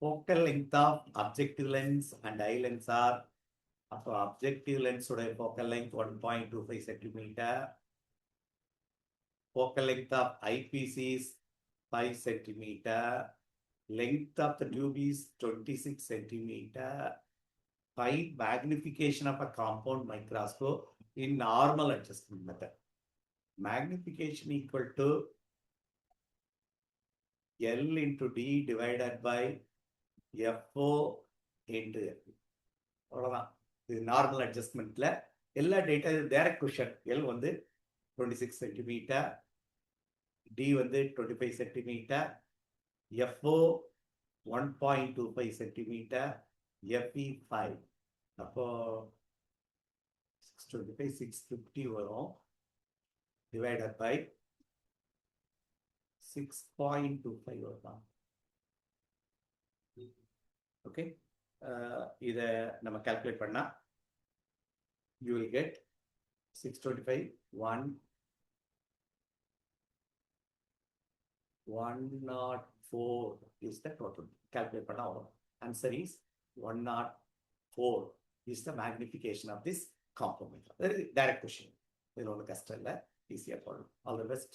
focal length of objective lens and eye lens are objective lens focal length 1.25 centimeter. Focal length of eyepiece is 5 centimeter. Length of the tube is 26 centimeter. Find magnification of a compound microscope in normal adjustment method. Magnification equal to L into D divided by FO into F. அவ்வளோதான். இது normal அட்ஜஸ்ட்மெண்ட்ல எல்லா data direct question. L வந்து 26 centimetre, D வந்து 25 centimetre, FO 1.25 centimetre, FE 5. அப்போ 625 650 வரும். Divided by 6.25 வரும். Okay, இதை நம்ம கால்குலேட் பண்ணா you will get 625 104 is the total. Calculate பண்ணா வரும். Answer is 104 is the magnification of this compound. Direct question. இது ஒன்றும் கஷ்டம் இல்லை, ஈஸியாக போடணும். All the best.